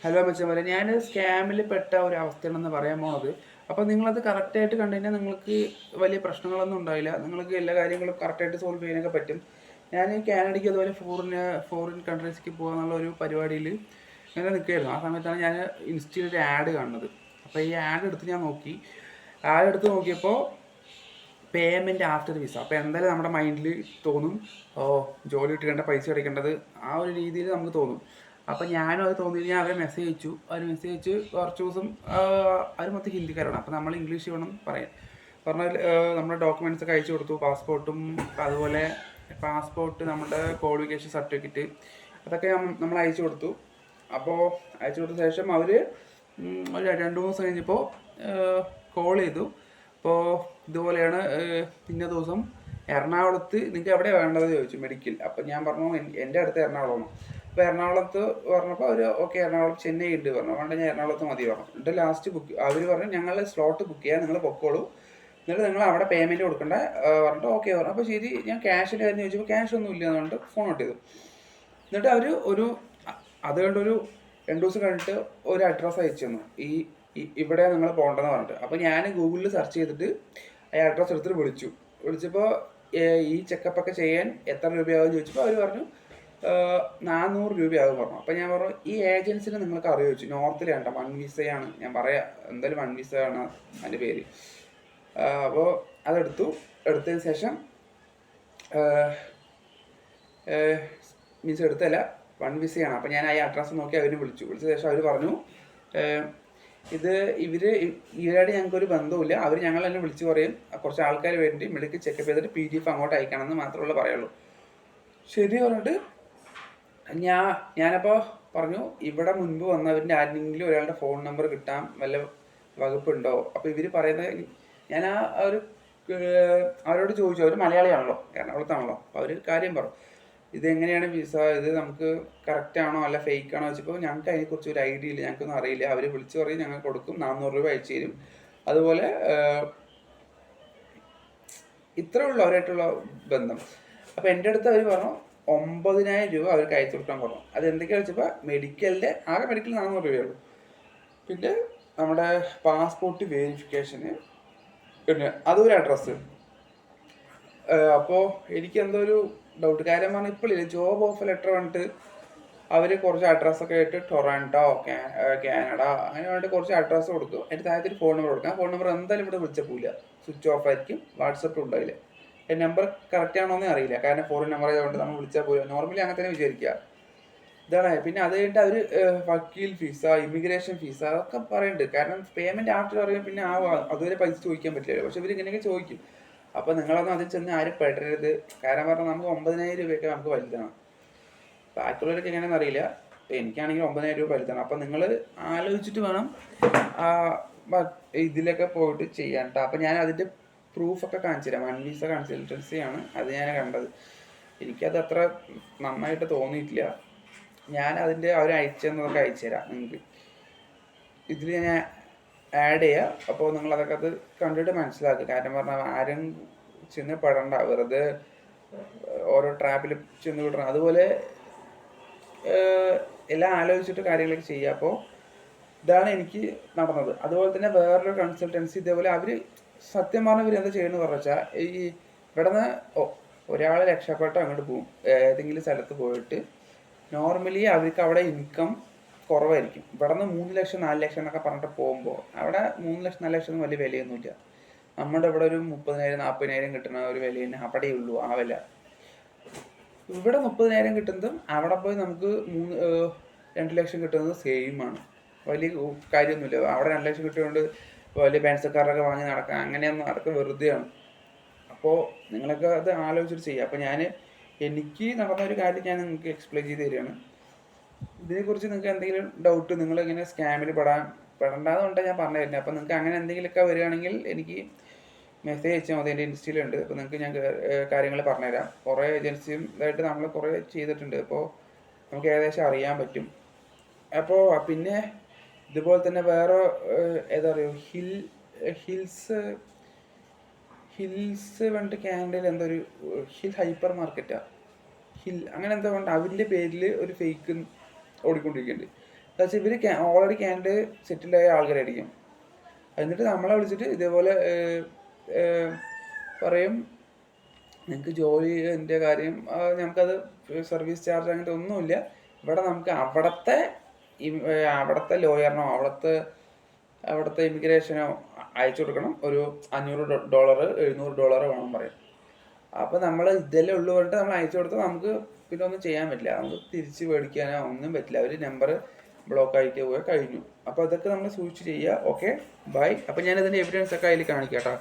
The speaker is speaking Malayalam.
ഹലോ മച്ചന്മാരെ, ഞാൻ സ്കാമിൽ പെട്ട ഒരു അവസ്ഥയാണെന്ന് പറയാൻ പോണത്. അപ്പോൾ നിങ്ങളത് കറക്റ്റായിട്ട് കണ്ടു കഴിഞ്ഞാൽ നിങ്ങൾക്ക് വലിയ പ്രശ്നങ്ങളൊന്നും ഉണ്ടാവില്ല. നിങ്ങൾക്ക് എല്ലാ കാര്യങ്ങളും കറക്റ്റായിട്ട് സോൾവ് ചെയ്യാനൊക്കെ പറ്റും. ഞാൻ കാനഡയ്ക്ക് അതുപോലെ ഫോറിൻ കൺട്രീസിലേക്ക് പോകാനുള്ള ഒരു പരിപാടിയിൽ ഇങ്ങനെ നിൽക്കുകയായിരുന്നു. ആ സമയത്താണ് ഞാൻ ഇൻസ്റ്റയിൽ ഒരു ആഡ് കാണുന്നത്. അപ്പോൾ ഈ ആഡ് എടുത്ത് ഞാൻ നോക്കി. ആഡ് എടുത്ത് നോക്കിയപ്പോൾ പേയ്മെൻറ്റ് ആഫ്റ്റർ വിസ. അപ്പോൾ എന്തായാലും നമ്മുടെ മൈൻഡിൽ തോന്നും, ഓ ജോലി കിട്ടേണ്ട പൈസ അടയ്ക്കേണ്ടത്, ആ ഒരു രീതിയിൽ നമുക്ക് തോന്നും. അപ്പോൾ ഞാനും അത് തോന്നി ഞാൻ അവരെ മെസ്സേജ് അയച്ചു. അവർ മെസ്സേജ് അയച്ച് കുറച്ച് ദിവസം അവർ മൊത്തം ഹിന്ദിക്കാരാണ്. അപ്പോൾ നമ്മൾ ഇംഗ്ലീഷ് വേണം പറയാൻ. പറഞ്ഞാൽ നമ്മുടെ ഡോക്യുമെൻറ്റ്സ് ഒക്കെ അയച്ചു കൊടുത്തു. പാസ്പോർട്ടും അതുപോലെ നമ്മുടെ ക്വാളിഫിക്കേഷൻ സർട്ടിഫിക്കറ്റ് അതൊക്കെ നമ്മൾ അയച്ചു കൊടുത്തു. അപ്പോൾ അയച്ചു കൊടുത്ത ശേഷം അവർ ഒരു 2-3 ദിവസം കഴിഞ്ഞപ്പോൾ കോൾ ചെയ്തു. അപ്പോൾ ഇതുപോലെയാണ്, ഇന്ന ദിവസം എറണാകുളത്ത് നിങ്ങൾക്ക് എവിടെയാണ് വേണ്ടതെന്ന് ചോദിച്ചു, മെഡിക്കൽ. അപ്പം ഞാൻ പറഞ്ഞു എൻ്റെ അടുത്ത് എറണാകുളമാണ്. അപ്പോൾ എറണാകുളത്ത് പറഞ്ഞപ്പോൾ അവർ ഓക്കെ എറണാകുളം ചെന്നൈ ഉണ്ട് പറഞ്ഞു. അതുകൊണ്ട് ഞാൻ എറണാകുളത്ത് മതി പറഞ്ഞു. എന്നിട്ട് ലാസ്റ്റ് അവർ പറഞ്ഞു ഞങ്ങൾ സ്ലോട്ട് ബുക്ക് ചെയ്യാൻ, നിങ്ങൾ പൊക്കോളൂ, എന്നിട്ട് നിങ്ങൾ അവിടെ പേയ്മെൻറ്റ് കൊടുക്കണ്ട പറഞ്ഞിട്ട് ഓക്കെ പറഞ്ഞു. അപ്പോൾ ശരി, ഞാൻ ക്യാഷിൻ്റെ കാര്യം ചോദിച്ചപ്പോൾ ക്യാഷ് ഒന്നും ഇല്ല എന്ന് പറഞ്ഞിട്ട് ഫോൺ ഇട്ട് ചെയ്തു. എന്നിട്ട് അവർ അത് കണ്ടൊരു 2 ദിവസം കഴിഞ്ഞിട്ട് ഒരു അഡ്രസ്സ് അയച്ചു തന്നു, ഇവിടെ നിങ്ങൾ പോകേണ്ടതെന്ന് പറഞ്ഞിട്ട്. അപ്പോൾ ഞാൻ ഗൂഗിളിൽ സെർച്ച് ചെയ്തിട്ട് ആ അഡ്രസ്സ് എടുത്തിട്ട് വിളിച്ചപ്പോൾ ഈ ചെക്കപ്പൊക്കെ ചെയ്യാൻ എത്ര രൂപയാകും ചോദിച്ചപ്പോൾ അവർ പറഞ്ഞു 400 രൂപയാകും പറഞ്ഞു. അപ്പോൾ ഞാൻ പറഞ്ഞു ഈ ഏജൻസിനെ നിങ്ങൾക്ക് അറിയോ ചോദിച്ചു. നോർത്തിൽ വേണ്ട, 1 വിസയാണ്, ഞാൻ പറയാം എന്തായാലും 1 വിസയാണ് അതിൻ്റെ പേര്. അപ്പോൾ എടുത്തതിന് ശേഷം മീൻസ് എടുത്തല്ല, 1 വിസയാണ്. അപ്പോൾ ഞാൻ ആ അഡ്രസ്സ് നോക്കി അവരെ വിളിച്ച ശേഷം അവർ പറഞ്ഞു ഇവരായിട്ട് ഞങ്ങൾക്കൊരു ബന്ധവുമില്ല, അവർ ഞങ്ങൾ തന്നെ വിളിച്ച് പറയും, കുറച്ച് ആൾക്കാർ വേണ്ടി മെഡിക്കൽ ചെക്കപ്പ് ചെയ്തിട്ട് PDF അങ്ങോട്ട് അയക്കണമെന്ന് മാത്രമേ പറയുള്ളൂ. ശരി പറഞ്ഞിട്ട് ഞാനപ്പോൾ പറഞ്ഞു ഇവിടെ മുൻപ് വന്നവരിൻ്റെ ആരെങ്കിലും ഒരാളുടെ ഫോൺ നമ്പർ കിട്ടാൻ വല്ല വകുപ്പുണ്ടോ. അപ്പോൾ ഇവർ പറയുന്നത്, ഞാൻ അവരോട് ചോദിച്ചു, അവർ മലയാളിയാണല്ലോ, എറണാകുളത്താണല്ലോ. അപ്പോൾ അവർ കാര്യം പറഞ്ഞു, ഇതെങ്ങനെയാണ് വിസ, ഇത് നമുക്ക് കറക്റ്റ് ആണോ അല്ല ഫേക്ക് ആണോ വെച്ചപ്പോൾ ഞങ്ങൾക്ക് അതിനെക്കുറിച്ച് ഒരു ഐഡിയ ഇല്ല, ഞങ്ങൾക്കൊന്നും അറിയില്ല. അവർ വിളിച്ച് പറയും ഞങ്ങൾ കൊടുക്കും, 400 രൂപ അയച്ചു തരും. അതുപോലെ ഇത്രേ ഉള്ളൂ അവരായിട്ടുള്ള ബന്ധം. അപ്പോൾ എൻ്റെ അടുത്ത് അവർ പറഞ്ഞു 9,000 രൂപ അവർക്ക് അയച്ചു കൊടുക്കാൻ പറഞ്ഞു. അത് എന്തൊക്കെയാണെന്ന് വെച്ചപ്പോൾ മെഡിക്കലിൻ്റെ ആകെ മെഡിക്കൽ 400 രൂപയുള്ളൂ. പിന്നെ നമ്മുടെ പാസ്പോർട്ട് വെരിഫിക്കേഷന്, പിന്നെ അതൊരു അഡ്രസ്സ്. അപ്പോൾ എനിക്ക് എന്തോ ഒരു ഡൗട്ട്. കാര്യം പറഞ്ഞാൽ ഇപ്പോഴില്ല, ജോബ് ഓഫർ ലെറ്റർ പറഞ്ഞിട്ട് അവർ കുറച്ച് അഡ്രസ്സൊക്കെ ആയിട്ട് ടൊറാൻഡോ, കാനഡ അങ്ങനെ വേണ്ടിയിട്ട് കുറച്ച് അഡ്രസ്സ് കൊടുക്കും. അതിൻ്റെ താഴത്തെ ഒരു ഫോൺ നമ്പർ കൊടുക്കും. ആ ഫോൺ നമ്പർ എന്തായാലും ഇവിടെ വിളിച്ചാൽ പോവില്ല, സ്വിച്ച് ഓഫ് ആയിരിക്കും, വാട്സപ്പ് ഉണ്ടാവില്ല. നമ്പർ കറക്റ്റ് ആണോന്നേ അറിയില്ല, കാരണം ഫോറിൻ നമ്പർ ആയതുകൊണ്ട് നമ്മൾ വിളിച്ചാൽ പോലും നോർമലി അങ്ങനെ തന്നെ വിചാരിക്കുക. ഇതാണ്. പിന്നെ അത് കഴിഞ്ഞിട്ട് അവർ വക്കീൽ ഫീസ്, ഇമിഗ്രേഷൻ ഫീസ് അതൊക്കെ പറയുന്നുണ്ട്. കാരണം പേയ്മെൻറ്റ് ആഫ്റ്റർ അറിയാം, പിന്നെ അതുവരെ പൈസ ചോദിക്കാൻ പറ്റില്ലല്ലോ. പക്ഷെ ഇവർ ഇങ്ങനെയൊക്കെ ചോദിക്കും. അപ്പോൾ നിങ്ങളൊന്നും അതിൽ ചെന്ന് ആരും പെടരുത്. കാരണം പറഞ്ഞാൽ നമുക്ക് 9,000 രൂപയൊക്കെ നമുക്ക് വലുതാണ്. ബാക്കിയുള്ളവരൊക്കെ എങ്ങനെയാണെന്ന് അറിയില്ല, എനിക്കാണെങ്കിൽ 9,000 രൂപ വലുതാണ്. അപ്പോൾ നിങ്ങൾ ആലോചിച്ചിട്ട് വേണം ഇതിലൊക്കെ പോയിട്ട് ചെയ്യാൻ കേട്ടോ. അപ്പോൾ ഞാൻ അതിൻ്റെ പ്രൂഫൊക്കെ കാണിച്ചു തരാം. 1 വിസ കൺസൾട്ടൻസിയാണ് അത് ഞാൻ കണ്ടത്. എനിക്കത് അത്ര നന്നായിട്ട് തോന്നിയിട്ടില്ല. ഞാൻ അതിൻ്റെ അവർ അയച്ചെന്നതൊക്കെ അയച്ചു തരാം നിങ്ങൾക്ക്. ഇതിൽ ഞാൻ ആഡ് ചെയ്യുക. അപ്പോൾ നിങ്ങളതൊക്കെ അത് കണ്ടിട്ട് മനസ്സിലാക്കുക. കാരണം പറഞ്ഞാൽ ആരും ചെന്ന് പെടണ്ട, വെറുതെ ഓരോ ട്രാപ്പിൽ ചെന്ന് വിടണം. അതുപോലെ എല്ലാം ആലോചിച്ചിട്ട് കാര്യങ്ങളൊക്കെ ചെയ്യുക. അപ്പോൾ ഇതാണ് എനിക്ക് നടന്നത്. അതുപോലെ തന്നെ വേറൊരു കൺസൾട്ടൻസി ഇതേപോലെ അവർ സത്യം പറഞ്ഞാൽ ഇവർ എന്താ ചെയ്യുന്നത് പറഞ്ഞു വെച്ചാൽ, ഈ ഇവിടെ നിന്ന് ഒരാൾ രക്ഷപ്പെട്ടോ അങ്ങോട്ട് പോകും, ഏതെങ്കിലും സ്ഥലത്ത് പോയിട്ട് നോർമലി അവർക്ക് അവിടെ ഇൻകം കുറവായിരിക്കും. ഇവിടെ നിന്ന് 3 ലക്ഷം 4 ലക്ഷം എന്നൊക്കെ പറഞ്ഞിട്ട് പോകുമ്പോൾ അവിടെ 3 ലക്ഷം 4 ലക്ഷം ഒന്നും വലിയ വിലയൊന്നുമില്ല. നമ്മുടെ ഇവിടെ ഒരു 30,000 40,000 കിട്ടുന്ന ഒരു വില തന്നെ അവിടെ ഉള്ളൂ, ആ വില. ഇവിടെ 30,000 കിട്ടുന്നതും അവിടെ പോയി നമുക്ക് 2 ലക്ഷം കിട്ടുന്നത് സെയിമാണ്. വലിയ കാര്യമൊന്നുമില്ല. അവിടെ 2 ലക്ഷം കിട്ടിയതുകൊണ്ട് വലിയ പെൻസക്കാരൊക്കെ വാങ്ങി നടക്കാം, അങ്ങനെയൊന്നും അതൊക്കെ വെറുതെയാണ്. അപ്പോൾ നിങ്ങളൊക്കെ അത് ആലോചിച്ചിട്ട് ചെയ്യുക. അപ്പോൾ എനിക്ക് നടന്ന ഒരു കാര്യം ഞാൻ നിങ്ങൾക്ക് എക്സ്പ്ലെയിൻ ചെയ്ത് തരികയാണ്. ഇതിനെക്കുറിച്ച് നിങ്ങൾക്ക് എന്തെങ്കിലും ഡൗട്ട്, നിങ്ങളിങ്ങനെ സ്കാമിൽ പെടേണ്ടതുകൊണ്ട് ഞാൻ പറഞ്ഞു തരുന്നത്. അപ്പോൾ നിങ്ങൾക്ക് അങ്ങനെ എന്തെങ്കിലുമൊക്കെ വരികയാണെങ്കിൽ എനിക്ക് മെസ്സേജ് അയച്ചാൽ മതി, എൻ്റെ ഇൻസ്റ്റയിലുണ്ട്. അപ്പോൾ നിങ്ങൾക്ക് ഞാൻ കാര്യങ്ങൾ പറഞ്ഞുതരാം. കുറേ ഏജൻസിയും ഇതായിട്ട് നമ്മൾ കുറേ ചെയ്തിട്ടുണ്ട്, അപ്പോൾ നമുക്ക് ഏകദേശം അറിയാൻ പറ്റും. അപ്പോൾ പിന്നെ ഇതുപോലെ തന്നെ വേറെ ഏതാ പറയുക, ഹിൽസ് പറഞ്ഞിട്ട് കാനഡയിൽ എന്തോ ഒരു ഹിൽ ഹൈപ്പർ മാർക്കറ്റാണ്, അങ്ങനെ എന്തോ കൊണ്ട് അവൻ്റെ പേരിൽ ഒരു ഫേക്ക് ഓടിക്കൊണ്ടിരിക്കുന്നുണ്ട്. പക്ഷേ ഇവർ ഓൾറെഡി കാനഡ സെറ്റിൽഡായ ആൾക്കാരായിരിക്കും. എന്നിട്ട് നമ്മളെ വിളിച്ചിട്ട് ഇതേപോലെ പറയും നിങ്ങൾക്ക് ജോലിൻ്റെ കാര്യം നമുക്കത് സർവീസ് ചാർജ് അങ്ങനത്തെ ഒന്നുമില്ല. ഇവിടെ നമുക്ക് അവിടുത്തെ ലോയറിനോ അവിടുത്തെ ഇമിഗ്രേഷനോ അയച്ചു കൊടുക്കണം. ഒരു $500 $700 വേണം പറയും. അപ്പോൾ നമ്മൾ ഇതെല്ലാം ഉള്ളു പറഞ്ഞിട്ട് നമ്മൾ അയച്ചു കൊടുത്താൽ നമുക്ക് പിന്നെ ഒന്നും ചെയ്യാൻ പറ്റില്ല. നമുക്ക് തിരിച്ച് മേടിക്കാനോ ഒന്നും പറ്റില്ല. അവർ നമ്പർ ബ്ലോക്ക് ആയിട്ട് പോയാൽ കഴിഞ്ഞു. അപ്പോൾ അതൊക്കെ നമ്മൾ സൂക്ഷിച്ച് ചെയ്യുക. Okay, bye. അപ്പോൾ ഞാനിതിൻ്റെ എവിഡൻസ് ഒക്കെ അതിൽ കാണിക്കാം കേട്ടോ.